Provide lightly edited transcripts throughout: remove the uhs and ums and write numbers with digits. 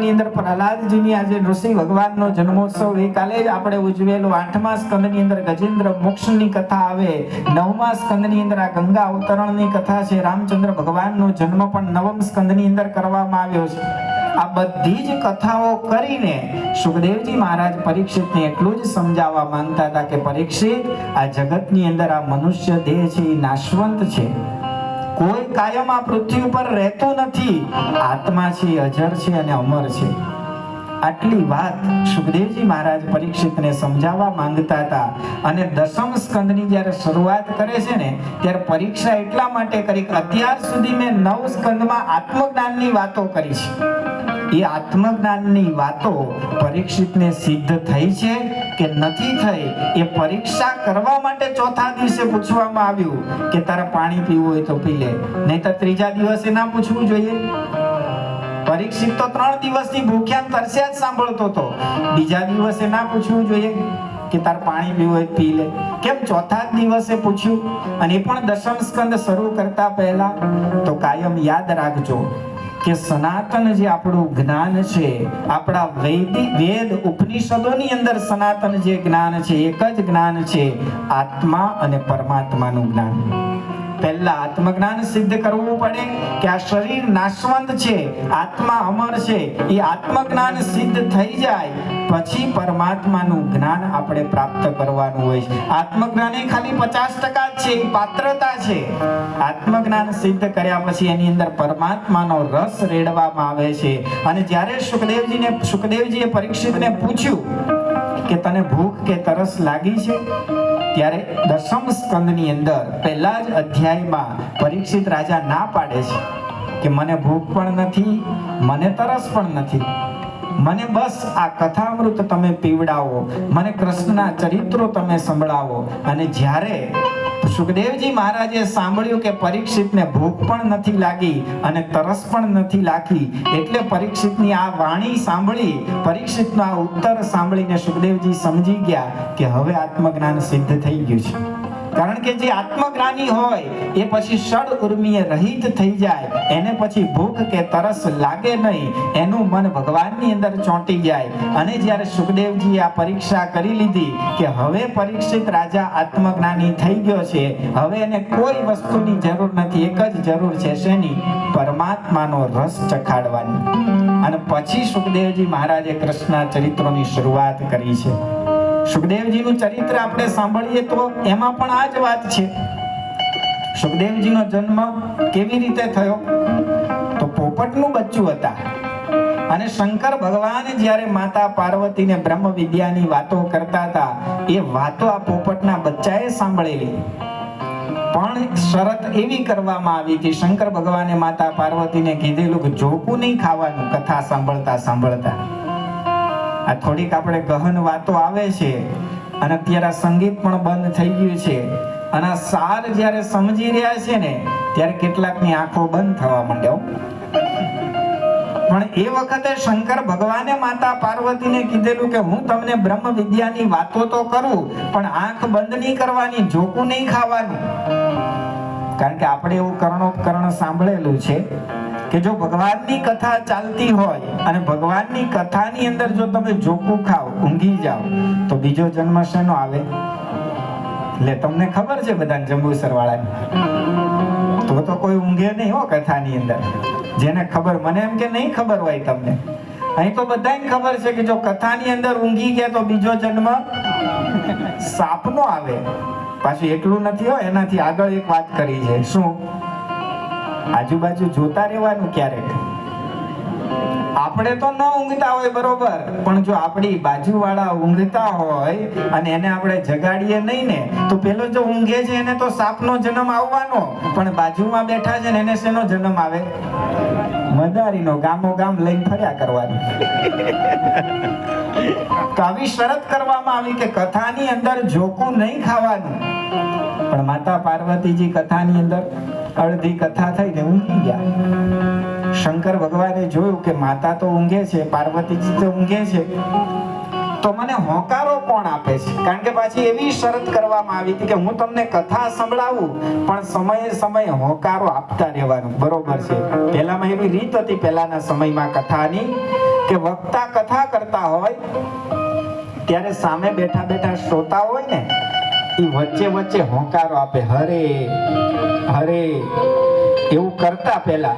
ની અંદર પ્રહલાદજીની આજે ઋષિ ભગવાનનો જન્મોત્સવ ગઈકાલે જ આપણે ઉજવેલો 8મા સ્કંદની અંદર ગજેન્દ્ર મોક્ષની કથા આવે, 9મા સ્કંદની અંદર આ ગંગા અવતરણની કથા છે, રામચંદ્ર ભગવાનનો જન્મ પણ 9મ સ્કંદની અંદર કરવામાં આવ્યો છે. આ બધી જ કથાઓ કરીને સુખદેવજી મહારાજ પરીક્ષિતને એટલું જ સમજાવવા માંગતા હતા કે પરીક્ષિત, આ જગતની અંદર આ મનુષ્ય દેહ છે એ નાશવંત છે, કોઈ કાયમ આ પૃથ્વી ઉપર રહેતું નથી, આત્મા છે અજર છે અને અમર છે. આટલી વાત સુખદેવજી મહારાજ પરીક્ષિતને સમજાવવા માંગતા હતા. અને 10મ સ્કંદની જ્યારે શરૂઆત કરે છે ને ત્યારે પરીક્ષા એટલા માટે કરી કે અત્યાર સુધી મેં 9 સ્કંદમાં આત્મજ્ઞાનની વાતો કરી છે. એ આત્મજ્ઞાનની વાતો પરીક્ષિતને સિદ્ધ થઈ છે કે નથી થઈ એ પરીક્ષા કરવા માટે ચોથા દિવસે પૂછવામાં આવ્યું કે તારે પાણી પીવું હોય તો પી લે, નહીંતર ત્રીજા દિવસે ના પૂછવું જોઈએ. પરીક્ષિત તો 3 દિવસથી ભૂખ્યા તરસ્યા જ સાંભળતો હતો, બીજા દિવસે ના પૂછવું જોઈએ કે તારે પાણી પીવું હોય પી લે, કેમ ચોથા દિવસે પૂછ્યું? અને એ પણ 10મ સ્કંદ શરૂ કરતા પહેલા તો કાયમ યાદ રાખજો કે સનાતન જે આપણું જ્ઞાન છે, આપણા વેદ ઉપનિષદોની અંદર સનાતન જે જ્ઞાન છે એક જ જ્ઞાન છે, આત્મા અને પરમાત્માનું જ્ઞાન. પહેલા આત્મજ્ઞાન સિદ્ધ કરવું પડે કે આ શરીર નાશવંત છે, આત્મા અમર છે. એ આત્મજ્ઞાન સિદ્ધ થઈ જાય પછી પરમાત્માનું જ્ઞાન આપણે પ્રાપ્ત કરવાનું હોય છે. આત્મજ્ઞાન એ ખાલી 50% જ છે, એ પાત્રતા છે. આત્મજ્ઞાન સિદ્ધ કર્યા પછી એની અંદર પરમાત્માનો રસ રેડવામાં આવે છે. અને જ્યારે સુખદેવજીએ પરીક્ષિતને પૂછ્યું કે તને ભૂખ કે તરસ લાગી છે, ત્યારે 10મ સ્કંદની અંદર પહેલા જ અધ્યાયમાં પરીક્ષિત રાજા ના પાડે છે કે મને ભૂખ પણ નથી, મને તરસ પણ નથી, મને બસ આ કથામૃત તમે પીવડાવો, મને કૃષ્ણના ચરિત્રો તમે સંભળાવો. અને જ્યારે સુખદેવજી મહારાજે સાંભળ્યું કે પરીક્ષિતને ભૂખ પણ નથી લાગી અને તરસ પણ નથી લાગી, એટલે પરીક્ષિતની આ વાણી સાંભળી, પરીક્ષિતનો આ ઉત્તર સાંભળીને સુખદેવજી સમજી ગયા કે હવે આત્મજ્ઞાન સિદ્ધ થઈ ગયું છે. કારણ કે જે આત્મજ્ઞાની હોય એ પછી ષડ ઉર્મિએ રહિત થઈ જાય, એને પછી ભૂખ કે તરસ લાગે નહીં, એનું મન ભગવાનની અંદર ચોંટી જાય. અને જ્યારે સુખદેવજીએ આ પરીક્ષા કરી લીધી કે હવે પરીક્ષિત રાજા આત્મજ્ઞાની થઈ ગયો છે, હવે એને કોઈ વસ્તુની જરૂર નથી, એક જ જરૂર છે, શેની? પરમાત્માનો રસ ચખાડવાની. અને પછી સુખદેવજી મહારાજે કૃષ્ણના ચરિત્રોની શરૂઆત કરી છે. સુખદેવજીનું ચરિત્ર આપણે સાંભળીએ તો એમાં પણ આ જ વાત છે. સુખદેવજીનો જન્મ કેવી રીતે થયો? તો પોપટનું બચ્ચું હતા. અને શંકર ભગવાન જ્યારે માતા પાર્વતીને બ્રહ્મ વિદ્યાની વાતો કરતા હતા, એ વાતો આ પોપટના બચ્ચાએ સાંભળેલી. પણ શરત એવી કરવામાં આવી હતી, શંકર ભગવાને માતા પાર્વતીને કીધેલું કે જોકું નહીં ખાવાનું કથા સાંભળતા સાંભળતા. આ થોડીક આપણે ગહન વાતો આવે છે અને અત્યારે સંગીત પણ બંધ થઈ ગયું છે. અને આ સાર જ્યારે સમજી રહ્યા છે ને ત્યારે કેટલાકની આંખો બંધ થવા માંડ્યો. પણ એ વખતે શંકર ભગવાને માતા પાર્વતીને કીધેલું કે હું તમને બ્રહ્મ વિદ્યાની વાતો તો કરું, પણ આંખ બંધ નહીં કરવાની, જોકું નહીં ખાવાનું. કારણ કે આપણે એવું કર્ણોપકર્ણ સાંભળેલું છે કે જો ભગવાનની કથા ચાલતી હોય અને ભગવાનની કથાની અંદર જો તમે જોકું ખાઓ, ઊંઘી જાઓ, તો બીજો જન્મ શેનો આવે? એટલે તમને ખબર છે બધાને, જંબુસર વાળાને તો કોઈ ઊંઘે નહીં હો કથાની અંદર. જેને ખબર, મને એમ કે નહીં ખબર હોય તમને, અહીં તો બધાને ખબર છે કે જો કથાની અંદર ઊંઘી ગયા તો બીજો જન્મ સાપનો આવે. પાછું એટલું નથી હો, એનાથી આગળ એક વાત કરી છે. શું? આજુબાજુ જોતા રહેવાનું. ક્યારેક આપણે તો ન ઊંઘતા હોય બરોબર, પણ જો આપણી બાજુવાળા ઊંઘતા હોય અને એને આપણે જગાડીએ નહીં ને, તો પેલો જો ઊંઘે છે એને તો સાપનો જન્મ આવવાનો, પણ બાજુમાં બેઠા છે ને એને શેનો જન્મ આવે? મદારીનો. ગામો ગામ લઈને ફર્યા કરવાનું. તો આવી શરત કરવામાં આવી કે કથાની અંદર જોકું નહીં ખાવાનું. પણ માતા પાર્વતીજી કથાની અંદર અડધી કથા થઈને ઊંઘી ગયા. શંકર ભગવાને જોયું કે માતા તો ઊંઘે છે, પાર્વતીજી તો ઊંઘે છે, તો મને હોકારો કોણ આપે છે? કારણ કે પાછી એવી શરત કરવામાં આવી હતી કે હું તમને કથા સંભળાવું, પણ સમયે સમયે હોકારો આપતા રહેવાનું. બરોબર છે, પહેલામાં એવી રીત હતી પહેલાના સમયમાં કથાની કે વક્તા કથા કરતા હોય ત્યારે સામે બેઠા બેઠા શ્રોતા હોય ને, એ વચ્ચે વચ્ચે હોંકારો આપે, હરે હરે એવું કરતા પહેલા.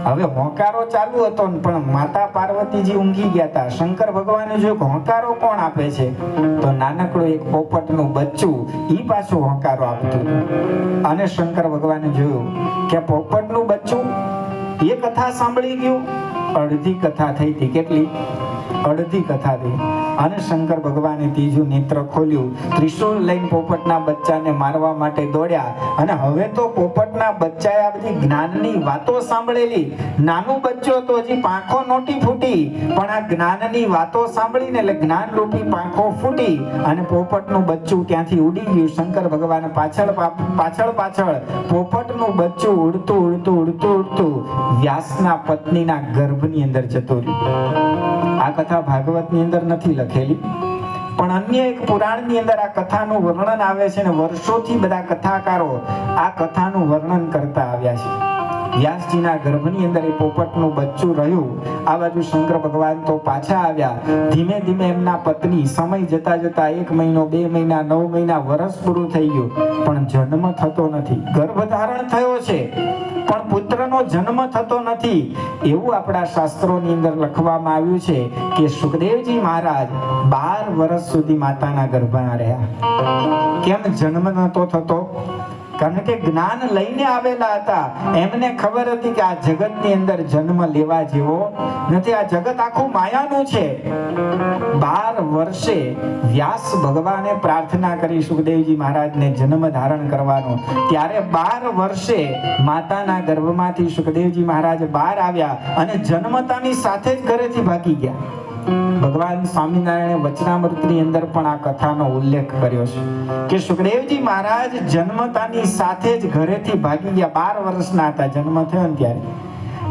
હવે હોંકારો ચાલુ હતો ને, પણ માતા પાર્વતીજી ઊંઘી ગયા હતા. શંકર ભગવાને જોયું હોંકારો કોણ આપે છે, તો નાનકડું એક પોપટનું બચ્ચું ઈ પાછું હોંકારો આપતું હતું. અને શંકર ભગવાને જોયું કે પોપટનું બચ્ચું એ કથા સાંભળી ગયું. અડધી કથા થઈ હતી. કેટલી? અડધી કથા થઈ. અને શંકર ભગવાને ત્રીજું નેત્ર ખોલ્યું, ત્રિશૂળ લઈને પોપટના બચ્ચાને મારવા માટે દોડ્યા. અને હવે તો પોપટના બચ્ચાએ આ બધી જ્ઞાનની વાતો સાંભળેલી. નાનું બચ્ચું તો હજી પાંખો નહોતી ફૂટી, પણ આ જ્ઞાનની વાતો સાંભળીને એટલે જ્ઞાનરૂપી પાંખો ફૂટી અને પોપટનું બચ્ચું ત્યાંથી ઉડી ગયું. શંકર ભગવાન પાછળ પાછળ પોપટનું બચ્ચું ઉડતું ઉડતું ઉડતું ઉડતું વ્યાસના પત્નીના ગર્ભની અંદર જતું રહ્યું. આ કથા ભાગવતની અંદર નથી લખેલી, પણ અન્ય એક પુરાણની અંદર આ કથાનું વર્ણન આવે છે. અને વર્ષોથી બધા કથાકારો આ કથાનું વર્ણન કરતા આવ્યા છે. વ્યાસજીના ગર્ભની અંદર એ પોપટનું બચ્ચું રહ્યું. આ બાજુ શંકર ભગવાન તો પાછા આવ્યા. ધીમે ધીમે એમના પત્ની, સમય જતા જતા 1 મહિનો, 2 મહિના, 9 મહિના, વર્ષ પૂરું થઈ ગયું, પણ જન્મ થતો નથી. ગર્ભધારણ થયો છે પણ પુત્રનો જન્મ થતો નથી. એવું આપણા શાસ્ત્રોની અંદર લખવામાં આવ્યું છે કે સુખદેવજી મહારાજ 12 વર્ષ સુધી માતાના ગર્ભમાં રહ્યા. કેમ જન્મ નતો થતો? કારણ કે જ્ઞાન લઈને આવેલા હતા. એમને ખબર હતી કે આ જગતની અંદર જન્મ લેવા જેવો નથી. આ જગત આખું માયાનું છે. 12 વર્ષે વ્યાસ ભગવાને પ્રાર્થના કરી સુખદેવજી મહારાજને જન્મ ધારણ કરવાનો. ત્યારે 12 વર્ષે માતાના ગર્ભમાંથી સુખદેવજી મહારાજ બહાર આવ્યા અને જન્મતાની સાથે જ ઘરેથી ભાગી ગયા. ભગવાન સ્વામિનારાયણે વચનામૃતની અંદર પણ આ કથાનો ઉલ્લેખ કર્યો છે કે સુખદેવજી મહારાજ જન્મતાની સાથે જ ઘરેથી ભાગી ગયા. 12 વર્ષના હતા, જન્મ થયો ને ત્યારે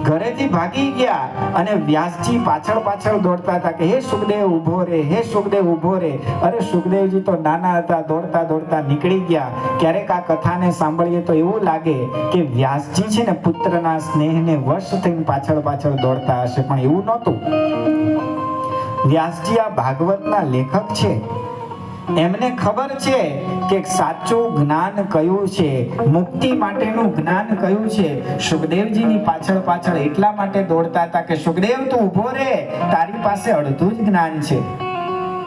ઘરેથી ભાગી ગયા. અને વ્યાસજી પાછળ પાછળ દોડતા હતા કે હે સુખદેવ ઉભો રે, હે સુખદેવ ઉભો રે. અરે સુખદેવજી તો નાના હતા, દોડતા દોડતા નીકળી ગયા. ક્યારેક આ કથાને સાંભળીએ તો એવું લાગે કે વ્યાસજી છે ને પુત્રના સ્નેહને વશ થઈને પાછળ પાછળ દોડતા હશે, પણ એવું નહોતું. વ્યાસજી આ ભાગવતના લેખક છે. એમને ખબર છે કે સાચું જ્ઞાન કયું છે, મુક્તિ માટેનું જ્ઞાન કયું છે. સુખદેવજીની પાછળ પાછળ એટલા માટે દોડતા હતા કે સુખદેવ તું ઊભો રે, તારી પાસે અડધું જ જ્ઞાન છે.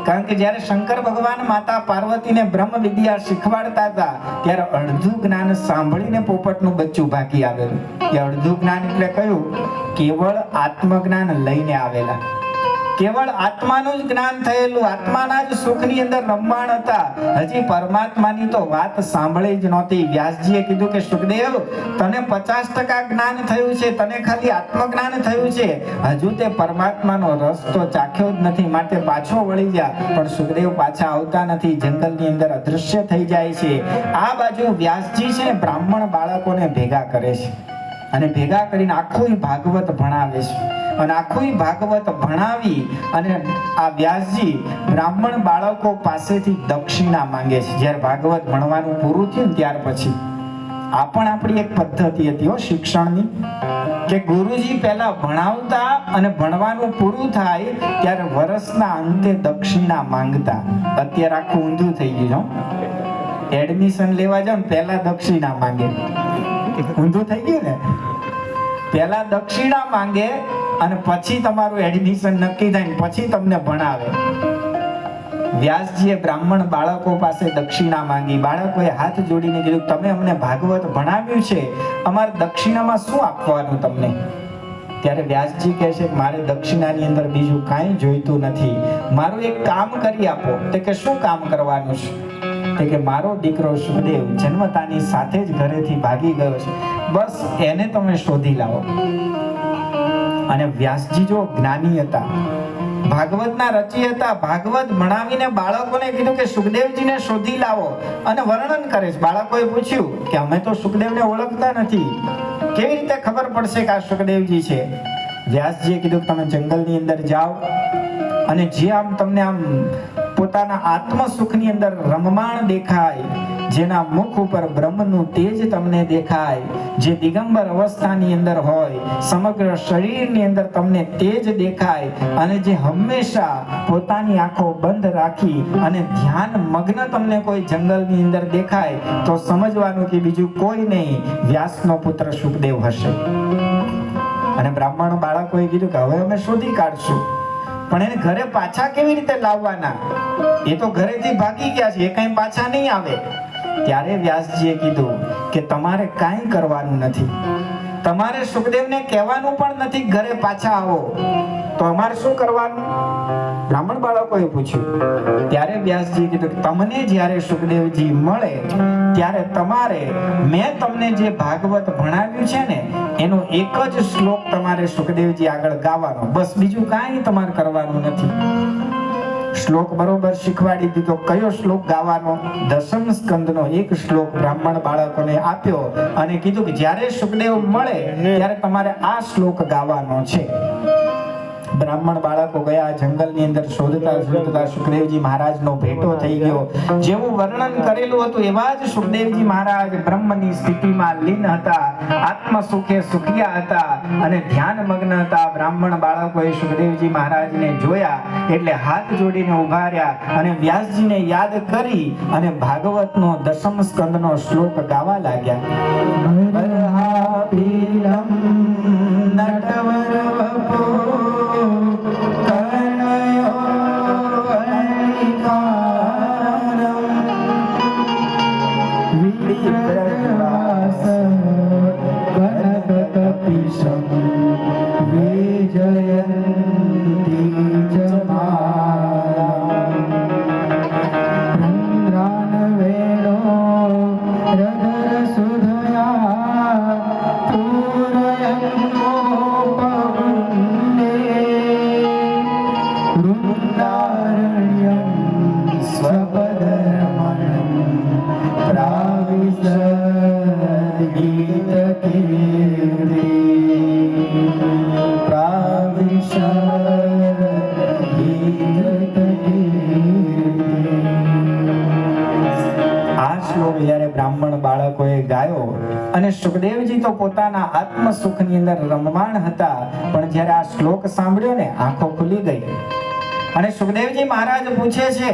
કારણ કે જ્યારે શંકર ભગવાન માતા પાર્વતીને બ્રહ્મ વિદ્યા શીખવાડતા હતા ત્યારે અડધું જ્ઞાન સાંભળીને પોપટનું બચ્ચું ભાગી આવેલું. એ અડધું જ્ઞાન એટલે કયું? કેવળ આત્મજ્ઞાન લઈને આવેલા. કેવળ આત્માનું જ જ્ઞાન થયેલું. આત્માના જ સુખની અંદર રમમાણ હતા. હજી પરમાત્માની તો વાત સાંભળી જ નહોતી. વ્યાસજીએ કીધું કે સુખદેવ તને 50% જ્ઞાન થયું છે, તને ખાલી આત્મજ્ઞાન થયું છે, હજુ તે પરમાત્માનો રસ તો ચાખ્યો જ નથી, માટે પાછો વળી જા. પણ સુખદેવ પાછા આવતા નથી, જંગલની અંદર અદૃશ્ય થઈ જાય છે. આ બાજુ વ્યાસજી છે ને બ્રાહ્મણ બાળકોને ભેગા કરે છે અને ભેગા કરીને આખું ભાગવત ભણાવે છે. અને આખું ભાગવત ભણાવી અને આ વ્યાસજી બ્રાહ્મણ બાળકો પાસેથી દક્ષિણા માંગે છે. જ્યારે ભાગવત ભણવાનું પૂરું થયું ત્યાર પછી આ પણ આપણી એક પદ્ધતિ હતી શિક્ષણની, કે ગુરુજી પહેલા ભણાવતા અને ભણવાનું પૂરું થાય ત્યારે વર્ષના અંતે દક્ષિણા માંગતા. અત્યારે આખું ઊંધું થઈ ગયું. એડમિશન લેવા જાવ ને પહેલા દક્ષિણા માંગે. ઊંધું થઈ ગયું ને. પહેલા દક્ષિણા માંગે અને પછી તમારું એડમિશન નક્કી થાય, પછી તમને ભણાવે. વ્યાસજીએ બ્રાહ્મણ બાળકો પાસે દક્ષિણા માંગી. બાળકોએ હાથ જોડીને કીધું તમે અમને ભાગવત ભણાવ્યું છે, અમારે દક્ષિણામાં શું આપવાનું તમને? ત્યારે વ્યાસજી કહે છે મારે દક્ષિણાની અંદર બીજું કાંઈ જોઈતું નથી, મારું એક કામ કરી આપો. તે કે શું કામ કરવાનું છે? તે કે મારો દીકરો સુખદેવ જન્મતાની સાથે જ ઘરેથી ભાગી ગયો છે, બસ એને તમે શોધી લાવો. અને વ્યાસજી જો જ્ઞાની હતા, ભાગવતના રચી હતા, ભાગવત ભણાવીને બાળકોને કીધું કે સુખદેવજીને શોધી લાવો અને વર્ણન કરે છે. બાળકોએ પૂછ્યું કે અમે તો સુખદેવને ઓળખતા નથી, કેવી રીતે ખબર પડશે કે આ સુખદેવજી છે? વ્યાસજીએ કીધું કે તમે જંગલની અંદર જાઓ અને જે આમ તમને આમ પોતાના આત્મ સુખની અંદર રમમાણ દેખાય જેના મુખ ઉપર બ્રહ્મનું તેજ તમને દેખાય, જે દિગંબર અવસ્થાની અંદર હોય, સમગ્ર શરીરની અંદર તમને તેજ દેખાય, અને જે હંમેશા પોતાની આંખો બંધ રાખી અને ધ્યાન મગ્ન તમને કોઈ જંગલની અંદર દેખાય, તો સમજવાનું કે બીજું કોઈ નહીં, વ્યાસનો પુત્ર શુકદેવ હશે. અને બ્રાહ્મણ બાળકોએ કીધું કે હવે અમે શોધી કાઢશું, પણ એને ઘરે પાછા કેવી રીતે લાવવાના? એ તો ઘરેથી ભાગી ગયા છે, એ કઈ પાછા નહીં આવે. ત્યારે વ્યાસજીએ કીધું કે તમારે કાંઈ કરવાનું નથી, તમારે શુકદેવને કહેવાનું પણ નથી ઘરે પાછા આવો. તો અમારે શું કરવાનું? બ્રાહ્મણ બાળકોએ પૂછ્યું. ત્યારે વ્યાસજીએ કીધું કે તમને જ્યારે શુકદેવજી મળે ત્યારે તમારે મેં તમને જે ભાગવત ભણાવ્યું છે ને એનો એક જ શ્લોક તમારે શુકદેવજી આગળ ગાવાનો, બસ બીજું કાંઈ તમારે કરવાનું નથી. શ્લોક બરોબર શીખવાડી દીધો. કયો શ્લોક ગાવાનો? દશમ સ્કંદનો એક શ્લોક બ્રાહ્મણ બાળકોને આપ્યો અને કીધું કે જ્યારે શુકદેવ મળે ત્યારે તમારે આ શ્લોક ગાવાનો છે. બ્રાહ્મણ બાળકો ગયા, જંગલની અંદર શોધતા શોધતા શુકદેવજી મહારાજનો ભેટો થઈ ગયો. જેવું વર્ણન કરેલું હતું એવા જ શુકદેવજી મહારાજ બ્રહ્મની સ્થિતિમાં લીન હતા, આત્મ સુખે સુખિયા હતા અને ધ્યાન મગ્ન હતા. બ્રાહ્મણ બાળકોએ શુકદેવજી મહારાજને જોયા એટલે હાથ જોડીને ઉભા રહ્યા અને વ્યાસજીને યાદ કરી અને ભાગવતનો દશમ સ્કંદનો શ્લોક ગાવા લાગ્યા. અને શુકદેવજી તો પોતાના આત્મ સુખની અંદર રમમાણ હતા, પણ જ્યારે આ શ્લોક સાંભળ્યો ને આંખો ખુલી ગઈ. અને શુકદેવજી મહારાજ પૂછે છે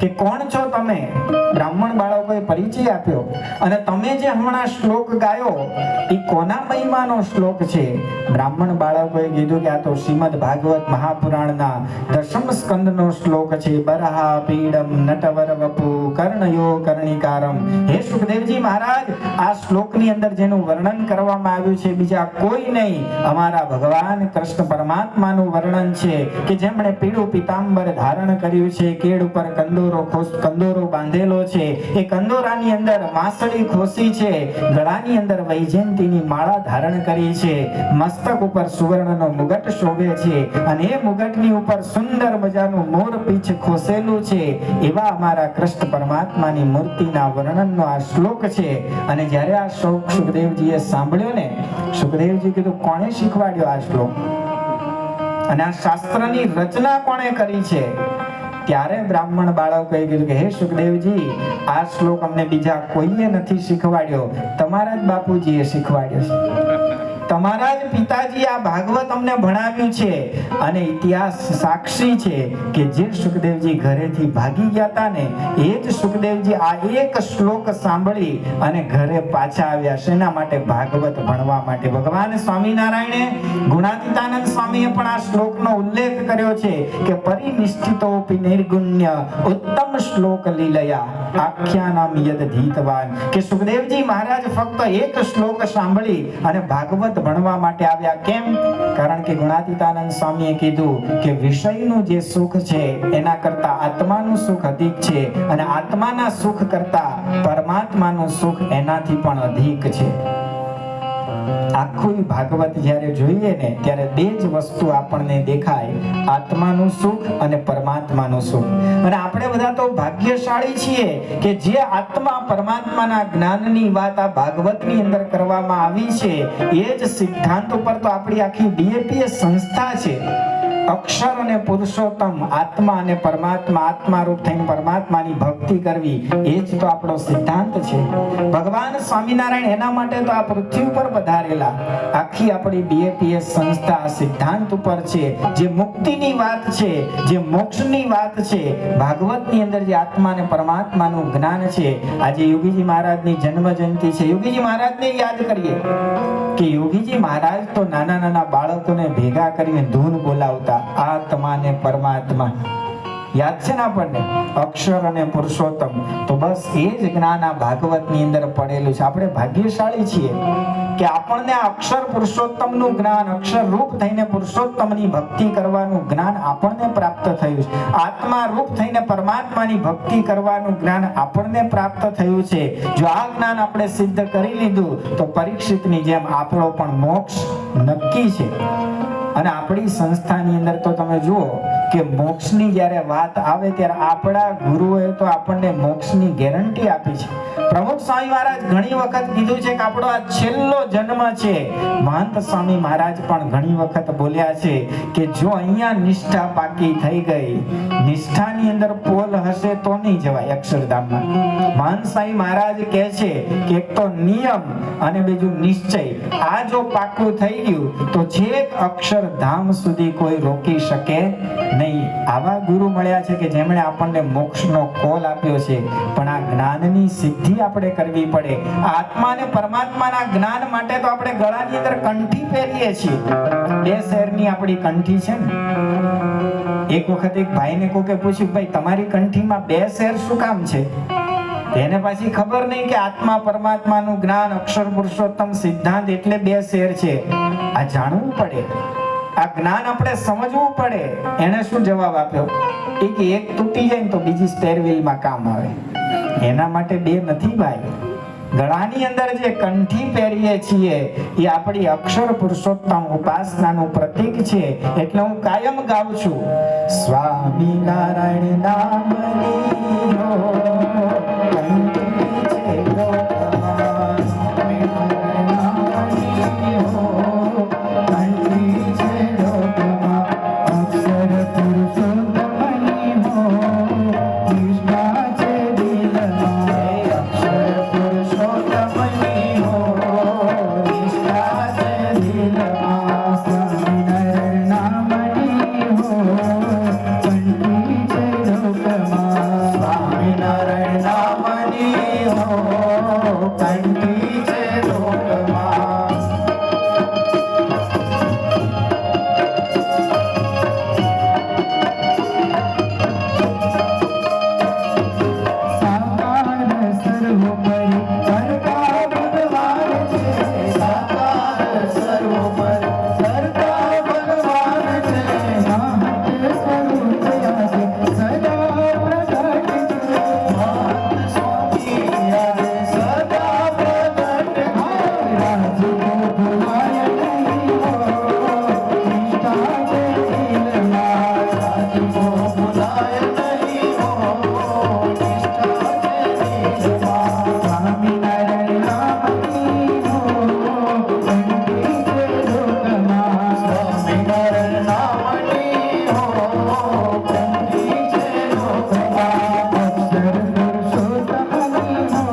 કે કોણ છો તમે? બ્રાહ્મણ બાળકોએ પરિચય આપ્યો. અને તમે જે હમણાં શ્લોક ગાયો એ કોના મહિમાનો શ્લોક છે? બ્રાહ્મણ બાળકોએ કીધું કે આ તો શ્રીમદ ભાગવત મહાપુરાણના દશમ સ્કંદનો શ્લોક છે. બરહા પીડમ નટવર વપુ કર્ણયો કર્ણિકારમ. હે શુકદેવજી મહારાજ, આ શ્લોકની અંદર જેનું વર્ણન કરવામાં આવ્યું છે બીજા કોઈ નહીં, અમારા ભગવાન કૃષ્ણ પરમાત્માનું વર્ણન છે કે જેમણે પીળું પિતાંબર ધારણ કર્યું છે, કેડ ઉપર કંદોરો બાંધેલો છે, એ કંદોરાની અંદર માસળી ખોસી છે, ગળાની અંદર વૈજયંતીની માળા ધારણ કરી છે, મસ્તક ઉપર સુવર્ણનો મુગટ શોભે છે અને એ મુગટની ઉપર સુંદર મજાનું મોર પીછ ખોસેલું છે. એવા અમારા કૃષ્ણ પરમાત્માની મૂર્તિના વર્ણનનો આ શ્લોક છે. અને જ્યારે આ શ્લોક શુકદેવજીએ સાંભળ્યો ને, શુકદેવજી કીધું કોણે શીખવાડ્યો આ શ્લોક અને આ શાસ્ત્રની રચના કોણે કરી છે? ત્યારે બ્રાહ્મણ બાળકોએ કીધું કે હે શુકદેવજી, આ શ્લોક અમને બીજા કોઈએ નથી શીખવાડ્યો, તમારા જ બાપુજીએ શીખવાડ્યો છે. તમારા જ પિતાજી આ ભાગવત અમને ભણાવ્યું છે. અને ઇતિહાસ સાક્ષી છે કે જે શુકદેવજી ઘરેથી ભાગી ગયા હતા ને એ જ શુકદેવજી આ એક શ્લોક સાંભળી અને ઘરે પાછા આવ્યા. શેના માટે? ભાગવત ભણવા માટે. ભગવાન સ્વામિનારાયણે ગુણાતીતાનંદ સ્વામીએ પણ આ શ્લોકનો ઉલ્લેખ કર્યો છે કે પરિનિષ્ઠિતોપી નિર્ગુણ્ય ઉત્તમ શ્લોક લીલયા આખ્યાનામ યદ ધીતવાન. કે શુકદેવજી મહારાજ ફક્ત એક શ્લોક સાંભળી અને ભાગવત ભણવા માટે આવ્યા. કેમ? કારણ કે ગુણાતીતાનંદ સ્વામીએ કીધું કે વિષયનું જે સુખ છે એના કરતા આત્માનું સુખ અધિક છે અને આત્માના સુખ કરતા પરમાત્માનું સુખ એનાથી પણ અધિક છે. આખું ભાગવત જ્યારે જોઈએ ને ત્યારે બે જ વસ્તુ આપણને દેખાય, આત્માનું સુખ અને પરમાત્માનું સુખ. અને આપણે બધા તો ભાગ્યશાળી છીએ કે જે આત્મા પરમાત્માના જ્ઞાનની વાત આ ભાગવતની અંદર કરવામાં આવી છે એ જ સિદ્ધાંત ઉપર તો આપણી આખી ડીએપીએસ સંસ્થા છે. અક્ષર અને પુરુષોત્તમ, આત્મા અને પરમાત્મા, આત્મા રૂપ થઈને પરમાત્માની ભક્તિ કરવી, એ જ તો આપણો સિદ્ધાંત છે. ભગવાન સ્વામિનારાયણ એના માટે તો આ પૃથ્વી ઉપર પધારેલા. આખી આપણી BAPS સંસ્થા આ સિદ્ધાંત ઉપર છે. જે મુક્તિની વાત છે, જે મોક્ષની વાત છે, ભાગવતની અંદર જે આત્મા અને પરમાત્માનું જ્ઞાન છે. આજે યોગીજી મહારાજની જન્મ જયંતિ છે. યોગીજી મહારાજને યાદ કરીએ કે યોગીજી મહારાજ તો નાના નાના બાળકોને ભેગા કરીને ધૂન બોલાવતા, આત્મા ને પરમાત્મા. યાદ છે ને આપણને, અક્ષર અને પુરુષોત્તમ. તો બસ એ જ જ્ઞાન આ ભાગવતની અંદર પડેલું છે. આપણે ભાગ્યશાળી છીએ કે આપણને આ અક્ષર પુરુષોત્તમનું જ્ઞાન, અક્ષર રૂપ થઈને પુરુષોત્તમની ભક્તિ કરવાનું જ્ઞાન આપણને પ્રાપ્ત થયું છે. આત્મા રૂપ થઈને પરમાત્માની ભક્તિ કરવાનું જ્ઞાન આપણને પ્રાપ્ત થયું છે. જો આ જ્ઞાન આપણે સિદ્ધ કરી લીધું તો પરીક્ષિતની જેમ આપણો પણ મોક્ષ નક્કી છે. અને આપણી સંસ્થાની અંદર તો તમે જુઓ કે મોક્ષની જ્યારે વાત આવે ત્યારે આપણા ગુરુઓએ તો આપણને મોક્ષની ગેરંટી આપી છે. પ્રમુખ સ્વામી મહારાજ ઘણી વખત કીધું છે કે આપણો આ છેલ્લો જન્મ છે. મહંત સ્વામી મહારાજ પણ ઘણી વખત બોલ્યા છે કે જો અહીંયા નિષ્ઠા પાકી થઈ ગઈ, નિષ્ઠાની અંદર પોલ હશે તો નહીં જવાય અક્ષરધામમાં. મહંત સ્વામી મહારાજ કહે છે કે એક તો નિયમ અને બીજું નિશ્ચય, આ જો પાકું થઈ ગયું તો છેક અક્ષરધામ સુધી કોઈ રોકી શકે નહીં. આવા ગુરુ મળ્યા છે કે જેમણે આપણને મોક્ષનો કોલ આપ્યો છે. પણ આ જ્ઞાનની સિદ્ધિ આપણે કરવી પડે. આત્મા અને પરમાત્માના જ્ઞાન માટે તો આપણે ગળાની અંદર કંઠી પહેરીએ છીએ. 2 શેરની આપણી કંઠી છે ને. એક વખત એક ભાઈને કોકે પૂછ્યું, ભાઈ તમારી કંઠીમાં 2 શેર શું કામ છે? એને પાછી ખબર નહીં કે આત્મા પરમાત્માનું જ્ઞાન, અક્ષર પુરુષોત્તમ સિદ્ધાંત એટલે 2 શેર છે. આ જાણવું પડે, આ જ્ઞાન આપણે સમજવું પડે. એને શું જવાબ આપ્યો? એક તૂટી જાય ને તો બીજી સ્પેર વ્હીલમાં કામ આવે. એના માટે 2 નથી ભાઈ. ગળાની અંદર જે કંઠી પહેરીએ છીએ એ આપણી અક્ષર પુરુષોત્તમ ઉપાસનાનું પ્રતીક છે. એટલે હું કાયમ ગાઉં છું, સ્વામિનારાયણ નામની હો કંઠી છે લોકમાં, સ્વામિનારાયણ નામની હો કંઠી છે લોકમાં, અક્ષર પુરુષોત્તમની હો નિષ્ઠા છે દિલમાં, અક્ષર પુરુષોત્તમની હો નિષ્ઠા છે દિલમાં, સ્વામિનારાયણ નામની હો કંઠી છે લોકમાં, સ્વામિનારાયણ નામની હો કંઠી છે લોકમાં. સાકાર સર્વોપરી કરતા ભગવાન છે, સાકાર સર્વોપરી કરતા ભગવાન છે, મહત સ્વરૂપ આજે સદા પ્રગટ છે, મહત સ્વામી આજે સદા પ્રગટ છે, રાજકો ભુલાય નહીં હો નિષ્ઠા છે દિલમાં, રાજકો ભુલાય નહીં હો નિષ્ઠા છે દિલમાં, સ્વામિનારાયણ નામની હો કંઠી છે લોકમાં, સ્વામિનારાયણ નામની હો કંઠી છે લોકમાં, અક્ષર પુરુષોત્તમની હો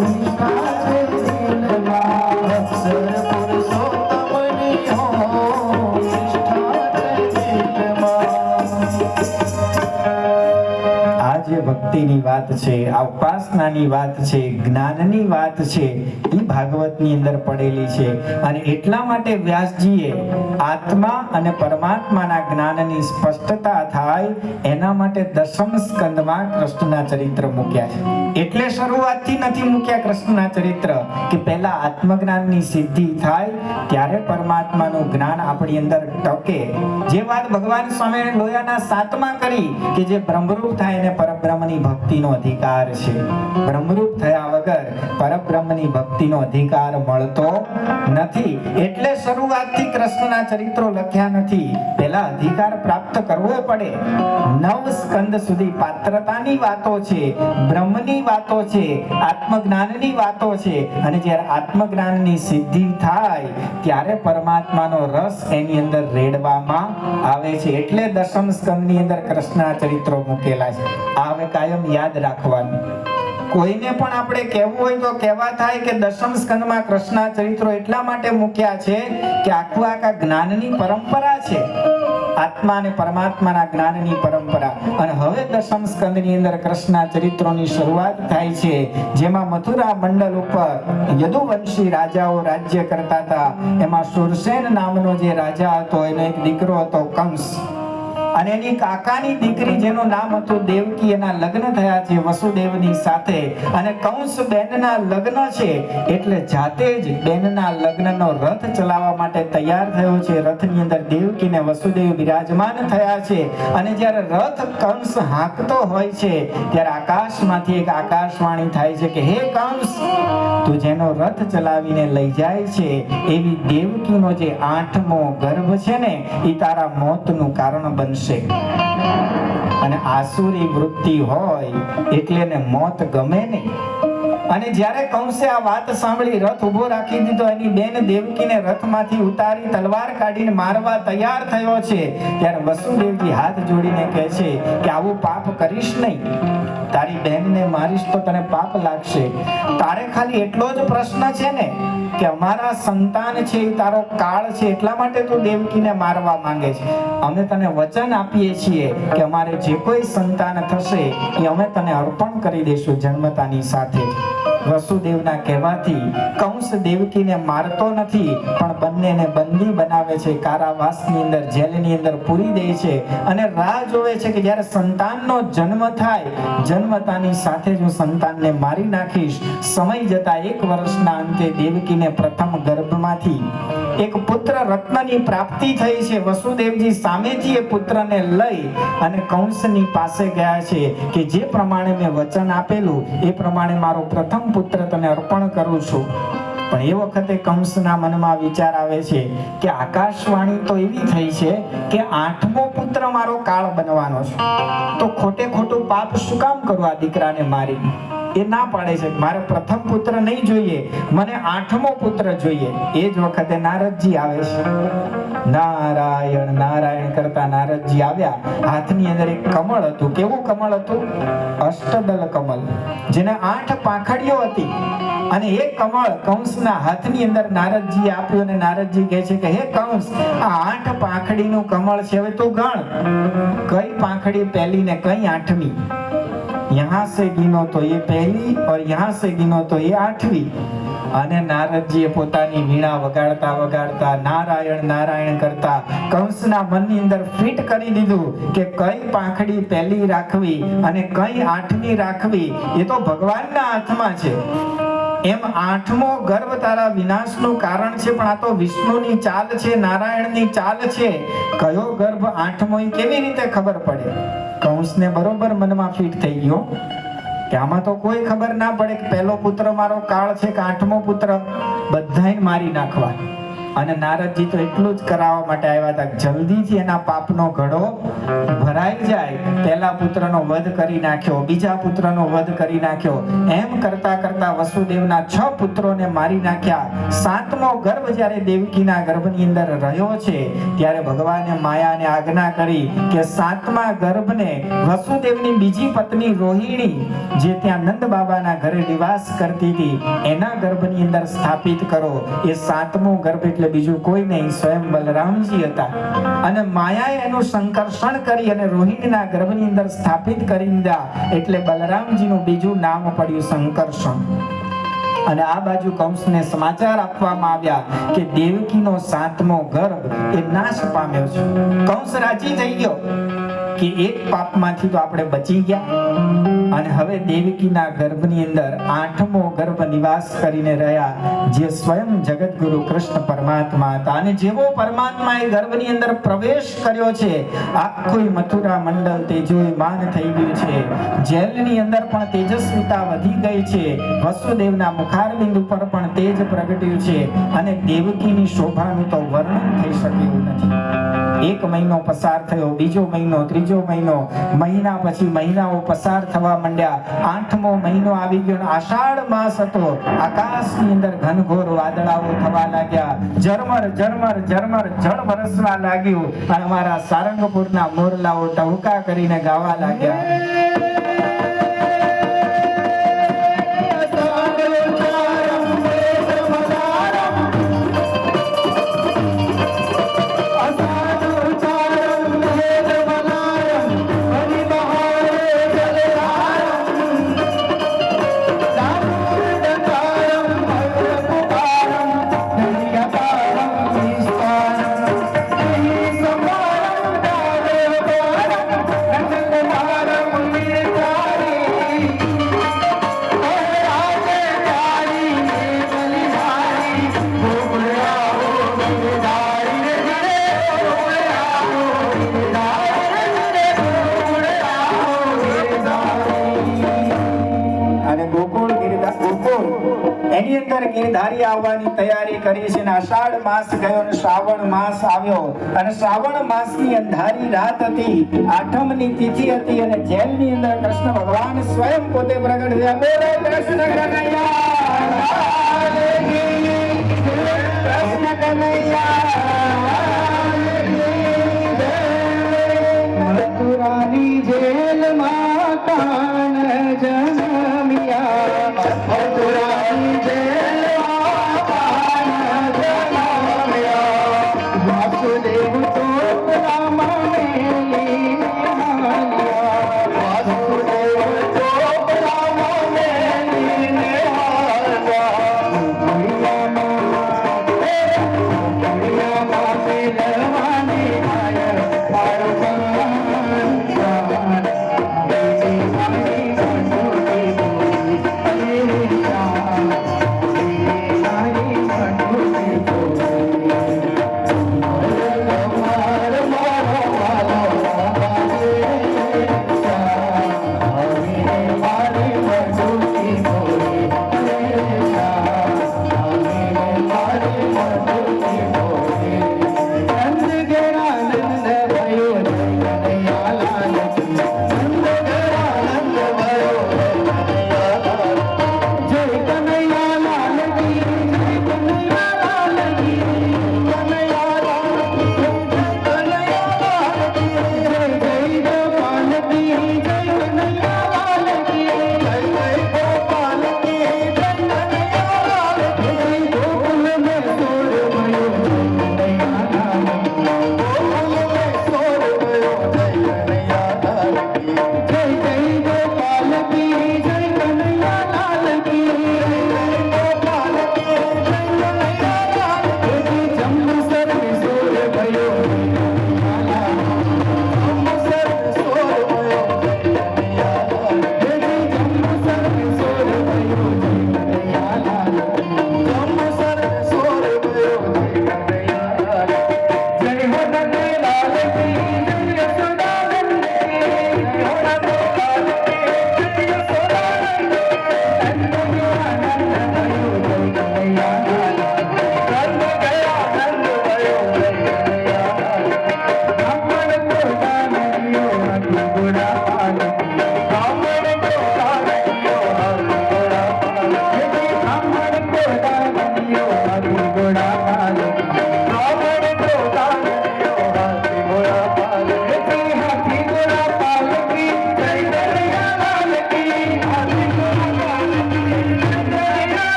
નિષ્ઠા છે દિલમાં, અક્ષર પુરુષોત્તમની હો નિષ્ઠા છે દિલમાં. આ જે ભક્તિની વાત છે, આ ઉપાસનાની વાત છે, જ્ઞાનની વાત છે, એ ભાગવતની અંદર પડેલી છે. અને એટલા માટે વ્યાસજીએ આત્મા અને પરમાત્માના જ્ઞાનની સ્પષ્ટતા થાય એના માટે 10મ સ્કંદમાં કૃષ્ણના ચરિત્ર મૂક્યા છે. એટલે શરૂઆતથી નથી મૂક્યા કૃષ્ણના ચરિત્ર કે પહેલા આત્મજ્ઞાનની સિદ્ધિ થાય ત્યારે પરમાત્માનું જ્ઞાન આપણી અંદર ટકે. જે વાત ભગવાન સ્વામી લોયાના 7મા કરી કે જે બ્રહ્મરૂપ થાય એને પરબ્રહ્મ પરબ્રહ્મની ભક્તિનો અધિકાર છે. બ્રહ્મરૂપ થયા વગર પરબ્રહ્મની ભક્તિનો અધિકાર મળતો નથી. એટલે શરૂઆતથી કૃષ્ણના ચરિત્રો લખ્યા નથી. પહેલા અધિકાર પ્રાપ્ત કરવો પડે. 9 સ્કંદ સુધી પાત્રતાની વાતો છે, બ્રહ્મની વાતો છે, આત્મજ્ઞાનની વાતો છે. અને જ્યારે આત્મજ્ઞાનની સિદ્ધિ થાય ત્યારે પરમાત્માનો રસ એની અંદર રેડવામાં આવે છે. એટલે દશમ સ્કંદની અંદર કૃષ્ણના ચરિત્રો મૂકેલા છે. આ હવે કાયમ યાદ રાખવાનું. કોઈને પણ આપણે કહેવું હોય તો કહેવા થાય કે દશમ સ્કંદમાં કૃષ્ણના ચરિત્રો એટલા માટે મૂક્યા છે કે આખા જ્ઞાનની પરંપરા છે, આત્મા અને પરમાત્માના જ્ઞાનની પરંપરા. અને હવે દશમ સ્કંદની અંદર કૃષ્ણના ચરિત્રોની શરૂઆત થાય છે, જેમાં મથુરા મંડળ ઉપર યદુવંશી રાજાઓ રાજ્ય કરતા હતા. એમાં શૂરસેન નામનો જે રાજા હતો એનો એક દીકરો હતો કંસ, અને એની કાકાની દીકરી જેનું નામ હતું દેવકી, એના લગ્ન થયા છે વસુદેવની સાથે. અને કંસ બેનના લગ્ન છે એટલે જાતે જ બેનના લગ્નનો રથ ચલાવવા માટે તૈયાર થયો છે. રથની અંદર દેવકી ને વસુદેવ બિરાજમાન થયા છે. અને જ્યારે રથ કંસ હાંકતો હોય છે ત્યારે આકાશમાંથી એક આકાશવાણી થાય છે કે હે કંસ, તું જેનો રથ ચલાવીને લઈ જાય છે એવી દેવકીનો જે 8મો ગર્ભ છે ને એ તારા મોતનું કારણ બનશે. અને આસુરી વૃત્તિ હોય એટલે ને મોત ગમે નહીં. અને જ્યારે કંસે આ વાત સાંભળી રથ ઉભો રાખી દીધો, એની બેન દેવકીને રથમાંથી ઉતારી તલવાર કાઢીને મારવા તૈયાર થયો છે, ત્યારે વસુદેવજી હાથ જોડીને કહે છે કે આવું પાપ કરીશ નહીં. તારી બહેનને મારીશ તો તને પાપ લાગશે. તારે ખાલી એટલો જ પ્રશ્ન છે ને કે અમારા સંતાન છે એ તારો કાળ છે એટલા માટે તું દેવકીને મારવા માંગે છે. અમે તને વચન આપીએ છીએ કે અમારે જે કોઈ સંતાન થશે એ અમે તને અર્પણ કરી દઈશું જન્મતાની સાથે. વસુદેવના કહેવાથી કંસ દેવકીને મારતો નથી, પણ બંનેને બંદી બનાવે છે, કારાવાસની અંદર જેલની અંદર પૂરી દે છે. અને રાહ જોવે છે કે જ્યારે સંતાનનો જન્મ થાય, જન્મતાની સાથે જ હું સંતાનને મારી નાખીશ. સમય જતા 1 વર્ષના અંતે દેવકીને પ્રથમ ગર્ભમાંથી એક પુત્ર રત્નની પ્રાપ્તિ થઈ છે. વસુદેવજી સામેથી એ પુત્રને લઈ અને કંસની પાસે ગયા છે કે જે પ્રમાણે મેં વચન આપેલું એ પ્રમાણે મારો પ્રથમ પુત્ર તને અર્પણ કરું છું. પણ એ વખતે કંસના મનમાં વિચાર આવે છે કે આકાશવાણી તો એવી થઈ છે કે 8મો પુત્ર મારો કાળ બનવાનો છે, તો ખોટે ખોટું પાપ શું કામ કરું આ દીકરાને મારી. એ ના પાડે છે મારે પ્રથમ પુત્ર નહીં જોઈએ, મને 8મો પુત્ર જોઈએ. એ જ વખતે નારદજી આવે છે. નારાયણ નારાયણ કરતા નારદજી આવ્યા. હાથની અંદર એક કમળ હતું. કેવું કમળ હતું? અષ્ટદલ કમળ, જેને 8 પાંખડીઓ હતી. અને એ કમળ કંસના હાથની અંદર નારદજી આપ્યું. અને નારદજી કહે છે કે હે કંસ, આ 8 પાંખડીનું કમળ છે, હવે તું ગણ કઈ પાંખડી પહેલી ને કઈ 8મી. यहाँ से गिनो तो ये पहली और यहाँ से गिनो तो ये 8वीं. અને નારદજીએ પોતાની વીણા વગાડતા વગાડતા નારાયણ નારાયણ કરતા કંસના મનની અંદર ફિટ કરી દીધું કે કઈ પાંખડી પહેલી રાખવી અને કઈ 8મી રાખવી એ તો ભગવાનના હાથમાં છે. એમ 8મો ગર્ભ તારા વિનાશનું કારણ છે, પણ આ તો વિષ્ણુની ચાલ છે, નારાયણની ચાલ છે. કયો ગર્ભ 8મો એ કેવી રીતે ખબર પડે? કંસને બરોબર મનમાં ફિટ થઈ ગયો કે આમાં તો કોઈ ખબર ના પડે કે પહેલો પુત્ર મારો કાળ છે કે 8મો પુત્ર, બધાને મારી નાખવા. અને નારદજી તો એટલું જ કરાવવા માટે આવ્યા હતા, જલ્દીથી એના પાપનો ઘડો ભરાઈ જાય. પહેલા પુત્રનો વધ કરી નાખ્યો, બીજા પુત્રનો વધ કરી નાખ્યો. એમ કરતા કરતા વસુદેવના 6 પુત્રોને મારી નાખ્યા. 7મો ગર્ભ જ્યારે દેવકીના ગર્ભની અંદર રહ્યો છે ત્યારે ભગવાને માયાને આજ્ઞા કરી કે 7મા ગર્ભને વસુદેવની બીજી પત્ની રોહિણી, જે ત્યાં નંદ બાબાના ઘરે નિવાસ કરતી હતી, એના ગર્ભની અંદર સ્થાપિત કરો. એ 7મો ગર્ભ એટલે બીજું કોઈ નહીં, સ્વયં બલરામજી હતા. અને માયાએ એનું સંકર્ષણ કરી અને રોહિણીના ગર્ભની અંદર સ્થાપિત કરી દીધા. એટલે બલરામજીનું બીજું નામ પડ્યું સંકર્ષણ. અને આ બાજુ કંસને સમાચાર આપવામાં આવ્યા કે દેવકીનો 7મો ગર્ભ એ નાશ પામ્યો છે. કંસ રાજી થઈ ગયો કે એક પાપમાંથી તો આપણે બચી ગયા. અને હવે દેવકીના ગર્ભની અંદર 8મો ગર્ભ નિવાસ કરીને રહ્યા, જે સ્વયં જગતગુરુ કૃષ્ણ પરમાત્મા હતા. અને જેવો પરમાત્મા એ ગર્ભની અંદર પ્રવેશ કર્યો છે, આખું મથુરા મંડળ તેજોયમાન થઈ ગયું છે. જેલની અંદર પણ તેજસ્વીતા વધી ગઈ છે. વસુદેવના મુખારબિંદ ઉપર પણ તેજ પ્રગટ્યું છે. અને દેવકીની શોભાનું તો વર્ણન થઈ શકે એવું નથી. 1 મહિનો પસાર થયો, બીજો મહિનો, ત્રીજો મહિનો, મહિના પછી મહિનાઓ પસાર થવા માંડ્યા. 8મો મહિનો આવી ગયો. આષાઢ માસ હતો. આકાશની અંદર ઘનઘોર વાદળાઓ થવા લાગ્યા. ઝરમર ઝરમર ઝરમર જળ વરસવા લાગ્યું. અને અમારા સારંગપુરના મોરલાઓ ટહુકા કરીને ગાવા લાગ્યા. એની અંદર ગિરધારી આવવાની તૈયારી કરી છે. અને અષાઢ માસ ગયો અને શ્રાવણ માસ આવ્યો. અને શ્રાવણ માસની અંધારી રાત હતી, 8મની તિથિ હતી. અને જેલની અંદર કૃષ્ણ ભગવાન સ્વયં પોતે પ્રગટ થયા. બોલો કૃષ્ણ કનૈયા, કૃષ્ણ કનૈયા.